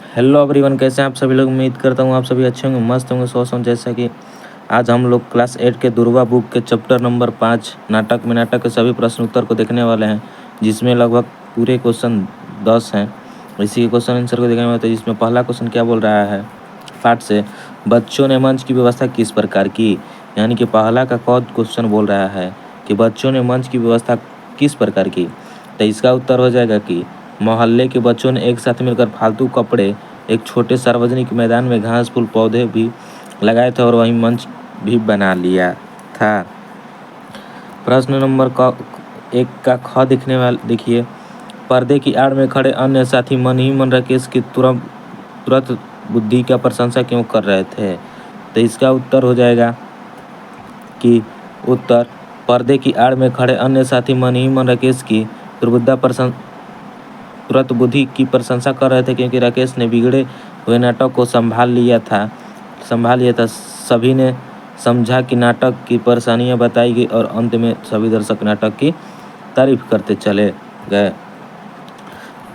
Hello everyone, कैसे हैं आप सभी लोग। उम्मीद करता हूँ आप सभी अच्छे होंगे, मस्त होंगे, स्वस्थ होंगे। जैसा कि आज हम लोग क्लास 8 के दुर्वा बुक के चैप्टर नंबर 5 नाटक में नाटक के सभी प्रश्न उत्तर को देखने वाले हैं, जिसमें लगभग पूरे क्वेश्चन 10 हैं। इसी के क्वेश्चन आंसर को देखने वाले हैं। जिसमें पहला क्वेश्चन क्या बोल रहा है पाठ से, बच्चों ने मंच की व्यवस्था किस प्रकार की। यानी कि पहला का क्वेश्चन बोल रहा है कि बच्चों ने मंच की व्यवस्था किस प्रकार की। तो इसका उत्तर हो जाएगा कि मोहल्ले के बच्चों ने एक साथ मिलकर फालतू कपड़े एक छोटे सार्वजनिक मैदान में घास फूल पौधे भी लगाए थे और वहीं मंच भी बना लिया था। प्रश्न नंबर एक का ख दिखने वाले देखिए, पर्दे की आड़ में खड़े अन्य साथी मन ही मन राकेश की तुरंत बुद्धि का प्रशंसा क्यों कर रहे थे। तो इसका उत्तर हो जाएगा कि उत्तर पर्दे की आड़ में खड़े अन्य साथी मन ही मन राकेश की तुरंत बुद्धि की प्रशंसा कर रहे थे, क्योंकि राकेश ने बिगड़े हुए नाटक को संभाल लिया था। सभी ने समझा कि नाटक की परेशानियां बताई गई और अंत में सभी दर्शक नाटक की तारीफ करते चले गए।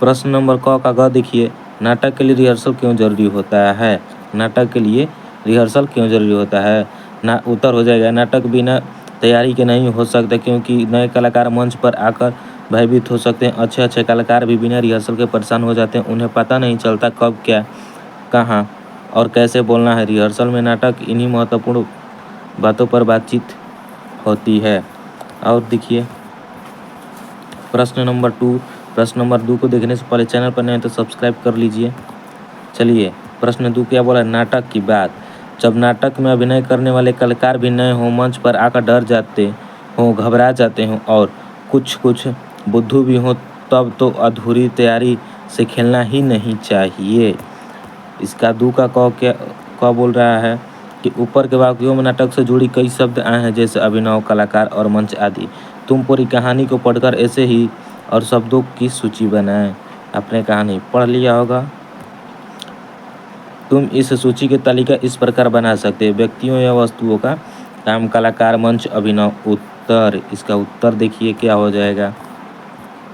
प्रश्न नंबर क का ग देखिए, नाटक के लिए रिहर्सल क्यों जरूरी होता है। नाटक के लिए रिहर्सल क्यों जरूरी होता है। उत्तर हो जाएगा, नाटक बिना तैयारी के नहीं हो सकता, क्योंकि नए कलाकार मंच पर आकर भयभीत हो सकते हैं। अच्छे कलाकार भी बिना रिहर्सल के परेशान हो जाते हैं। उन्हें पता नहीं चलता कब क्या कहाँ और कैसे बोलना है। रिहर्सल में नाटक इन्हीं महत्वपूर्ण बातों पर बातचीत होती है। और देखिए प्रश्न नंबर 2 को देखने से पहले चैनल पर नए हैं तो सब्सक्राइब कर लीजिए। चलिए प्रश्न 2 क्या बोला, नाटक की बात। जब नाटक में अभिनय करने वाले कलाकार भी नए हों, मंच पर आकर डर जाते हों, घबरा जाते हों और कुछ बुद्धू भी हों, तब तो अधूरी तैयारी से खेलना ही नहीं चाहिए। इसका 2 का क बोल रहा है कि ऊपर के वाक्यों में नाटक से जुड़ी कई शब्द आए हैं, जैसे अभिनव, कलाकार और मंच आदि। तुम पूरी कहानी को पढ़कर ऐसे ही और शब्दों की सूची बनाएं। आपने कहानी पढ़ लिया होगा। तुम इस सूची की तालिका इस प्रकार बना सकते हैं, व्यक्तियों या वस्तुओं का काम, कलाकार, मंच, अभिनव। उत्तर, इसका उत्तर देखिए क्या हो जाएगा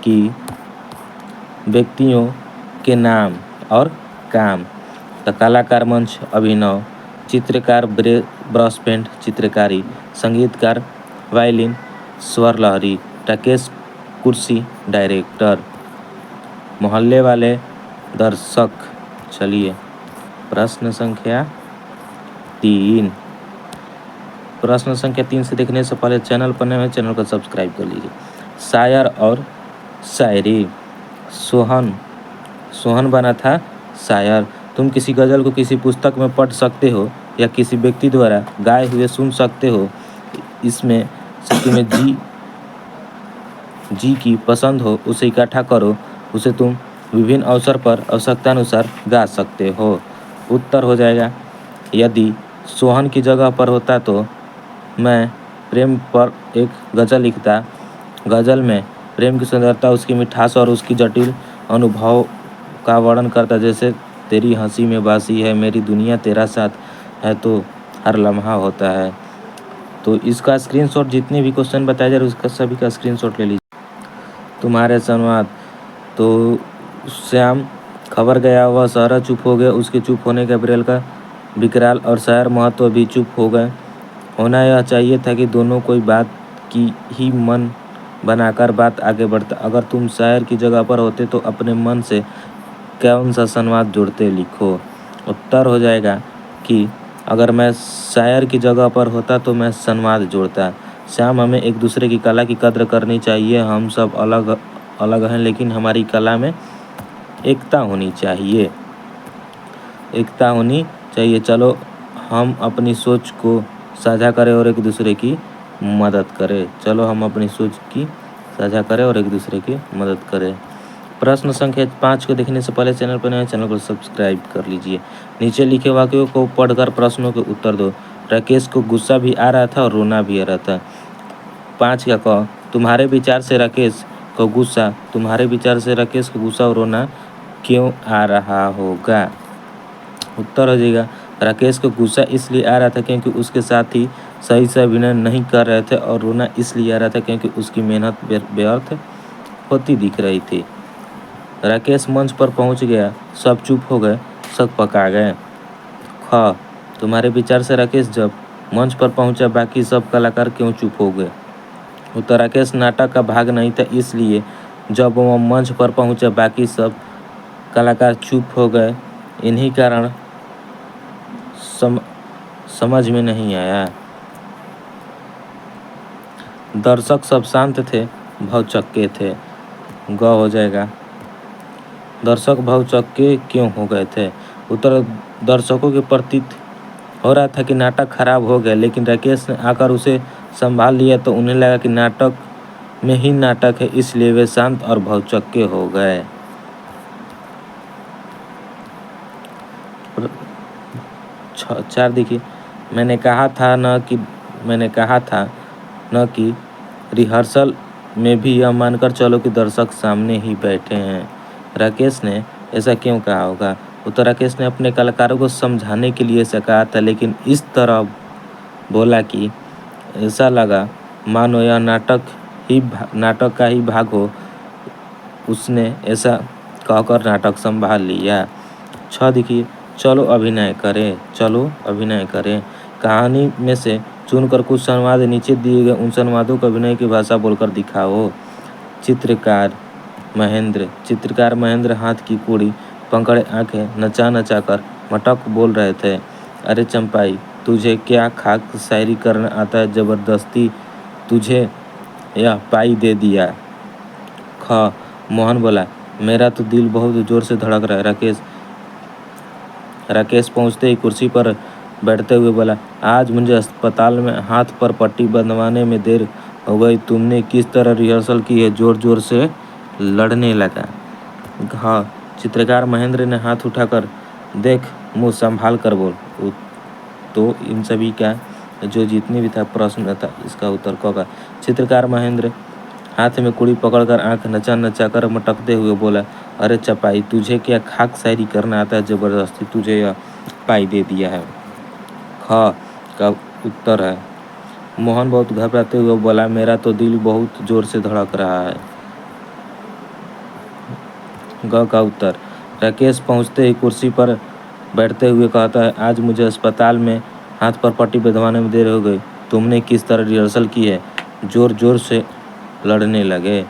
कि व्यक्तियों के नाम और काम, तो कलाकार, मंच, अभिनव, चित्रकार, ब्रश पेंट, चित्रकारी, संगीतकार, वायलिन, स्वर लहरी, राकेश कुर्सी, डायरेक्टर, मोहल्ले वाले, दर्शक। चलिए प्रश्न संख्या 3। प्रश्न संख्या 3 से देखने से पहले चैनल पर नए हैं, चैनल को सब्सक्राइब कर लीजिए। शायर और शायरी। सोहन बना था शायर। तुम किसी गज़ल को किसी पुस्तक में पढ़ सकते हो या किसी व्यक्ति द्वारा गाए हुए सुन सकते हो। इसमें से तुम्हें जी की पसंद हो उसे इकट्ठा करो, उसे तुम विभिन्न अवसर पर आवश्यकता अनुसार गा सकते हो। उत्तर हो जाएगा, यदि सोहन की जगह पर होता तो मैं प्रेम पर एक गज़ल लिखता। गज़ल में प्रेम की सुंदरता, उसकी मिठास और उसकी जटिल अनुभव का वर्णन करता, जैसे तेरी हंसी में बासी है, मेरी दुनिया तेरा साथ है तो हर लम्हा होता है। तो इसका स्क्रीनशॉट, जितने भी क्वेश्चन बताए जा रहे उसका सभी का स्क्रीनशॉट ले लीजिए। तुम्हारे संवाद। तो श्याम खबर गया, वह सारा चुप हो गया। उसके चुप होने का अप्रैल का विकराल और शायर महत्व भी चुप हो गए। होना यह चाहिए था कि दोनों कोई बात की ही मन बनाकर बात आगे बढ़ता। अगर तुम शायर की जगह पर होते तो अपने मन से कौन सा संवाद जोड़ते, लिखो। उत्तर हो जाएगा कि अगर मैं शायर की जगह पर होता तो मैं संवाद जोड़ता। श्याम, हमें एक दूसरे की कला की कद्र करनी चाहिए। हम सब अलग अलग हैं, लेकिन हमारी कला में एकता होनी चाहिए। एकता होनी चाहिए। चलो हम अपनी सोच को साझा करें और एक दूसरे की मदद करें। चलो हम अपनी सोच की साझा करें और एक दूसरे की मदद करें। प्रश्न संख्या 5 को देखने से पहले चैनल पर नए, चैनल को सब्सक्राइब कर लीजिए। नीचे लिखे वाक्यों को पढ़कर प्रश्नों के उत्तर दो। राकेश को गुस्सा भी आ रहा था और रोना भी आ रहा था। 5 का क, तुम्हारे विचार से राकेश को गुस्सा और रोना क्यों आ रहा होगा। उत्तर हो जाएगा, राकेश को गुस्सा इसलिए आ रहा था क्योंकि उसके साथी सही से अभिनय नहीं कर रहे थे, और रोना इसलिए आ रहा था क्योंकि उसकी मेहनत व्यर्थ होती दिख रही थी। राकेश मंच पर पहुंच गया, सब चुप हो गए। दर्शक पका गए। ख, तुम्हारे विचार से राकेश जब मंच पर पहुंचा बाकी सब कलाकार क्यों चुप हो गए? उत्तर, राकेश नाटक का भाग नहीं था इसलिए जब वह मंच पर पहुंचा बाकी सब कलाकार चुप हो गए। इन्हीं कारण समझ में नहीं आया। दर्शक सब शांत थे, भौचक्के थे। ग हो जाएगा, दर्शक भौचक्के क्यों हो गए थे? उत्तर, दर्शकों के प्रतीत हो रहा था कि नाटक खराब हो गया, लेकिन राकेश ने आकर उसे संभाल लिया तो उन्हें लगा कि नाटक में ही नाटक है, इसलिए वे शांत और भौचक्के हो गए। 4 देखिए, मैंने कहा था न कि रिहर्सल में भी यह मानकर चलो कि दर्शक सामने ही बैठे हैं। राकेश ने ऐसा क्यों कहा होगा? उत्तर, राकेश ने अपने कलाकारों को समझाने के लिए ऐसा कहा था, लेकिन इस तरह बोला कि ऐसा लगा मानो यह नाटक का ही भाग हो। उसने ऐसा कहकर नाटक संभाल लिया। 6 देखिए, चलो अभिनय करें। कहानी में से चुनकर कुछ संवाद नीचे दिए गए उन संवादों को अभिनय की भाषा बोलकर दिखाओ। चित्रकार महेंद्र हाथ की कूड़ी पकड़े आंखें नचा कर मटक बोल रहे थे। अरे चंपाई, तुझे क्या खाक शायरी करना आता है? जबरदस्ती तुझे यह पाई दे दिया। ख, मोहन बोला, मेरा तो दिल बहुत जोर से धड़क रहा है। राकेश पहुंचते ही कुर्सी पर बैठते हुए बोला, आज मुझे अस्पताल में हाथ पर पट्टी बंधवाने में देर हो गई। तुमने किस तरह रिहर्सल की है? जोर जोर से लड़ने लगा। घ, चित्रकार महेंद्र ने हाथ उठाकर, देख मुंह संभाल कर बोल। तो इन सभी का जो जितने भी था प्रश्न था इसका उत्तर क का। चित्रकार महेंद्र हाथ में कुड़ी पकड़कर आंख नचा कर मटकते हुए बोला, अरे चपाई, तुझे क्या खाक शायरी करना आता है? जबरदस्ती तुझे यह पाई दे दिया है। ख का उत्तर है, मोहन बहुत घबराते हुए बोला, मेरा तो दिल बहुत जोर से धड़क रहा है। ग का उत्तर, राकेश पहुंचते ही कुर्सी पर बैठते हुए कहता है, आज मुझे अस्पताल में हाथ पर पट्टी बंधवाने में देर हो गई। तुमने किस तरह रिहर्सल की है? जोर जोर से लड़ने लगे।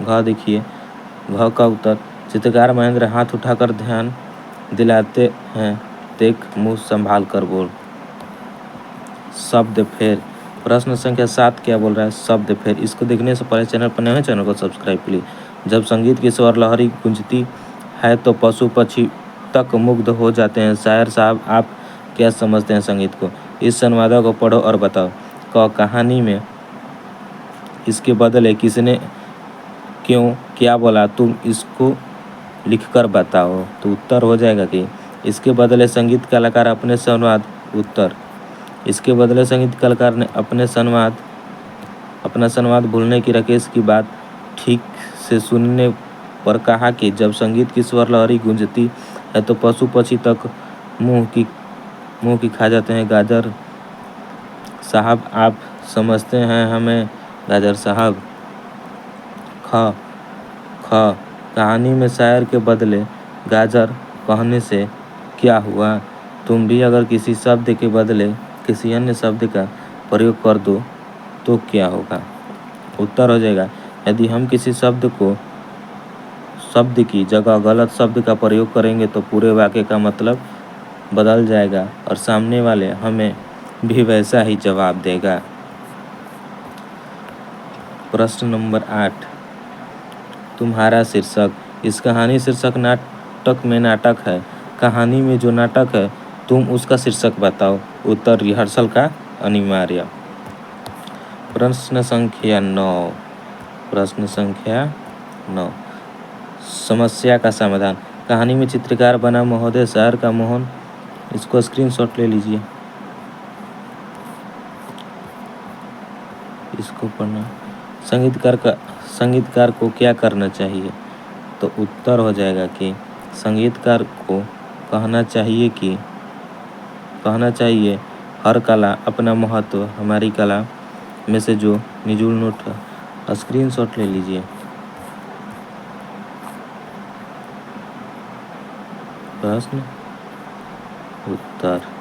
घ देखिए, घ का उत्तर, चित्रकार महेंद्र हाथ उठाकर ध्यान दिलाते हैं, देख मुंह संभाल कर बोल। शब्द फेर, प्रश्न संख्या 7 क्या बोल रहा है? शब्द फेर। इसको देखने से पहले चैनल पर नए हैं, चैनल को सब्सक्राइब कीजिए। जब संगीत की स्वर लहरी गूंजती है तो पशु पक्षी तक मुग्ध हो जाते हैं। शायर साहब, आप क्या समझते हैं संगीत को? इस संवादों को पढ़ो और बताओ। क, कहानी में इसके बदले किसने क्यों क्या बोला, तुम इसको लिखकर बताओ। तो उत्तर हो जाएगा कि इसके बदले संगीत कलाकार अपने संवाद। उत्तर, इसके बदले संगीत कलाकार ने अपना संवाद भूलने की राकेश की बात ठीक से सुनने पर कहा कि जब संगीत की स्वर लहरी गूंजती है तो पशु पक्षी तक मुंह की खा जाते हैं। गाजर साहब, आप समझते हैं हमें? गाजर साहब। ख, कहानी में शायर के बदले गाजर कहने से क्या हुआ? तुम भी अगर किसी शब्द के बदले किसी अन्य शब्द का प्रयोग कर दो तो क्या होगा? उत्तर हो जाएगा, यदि हम किसी शब्द की जगह गलत शब्द का प्रयोग करेंगे तो पूरे वाक्य का मतलब बदल जाएगा और सामने वाले हमें भी वैसा ही जवाब देगा। प्रश्न नंबर 8, तुम्हारा शीर्षक। इस कहानी शीर्षक नाटक में नाटक है। कहानी में जो नाटक है तुम उसका शीर्षक बताओ। उत्तर, रिहर्सल का अनिवार्य। प्रश्न संख्या 9, समस्या का समाधान। कहानी में चित्रकार बना महोदय शहर का मोहन। इसको स्क्रीनशॉट ले लीजिए, इसको पढ़ना। संगीतकार को क्या करना चाहिए? तो उत्तर हो जाएगा कि संगीतकार को कहना चाहिए हर कला अपना महत्व। हमारी कला में से जो निजुल नोट स्क्रीनशॉट ले लीजिए। प्रश्न उत्तर।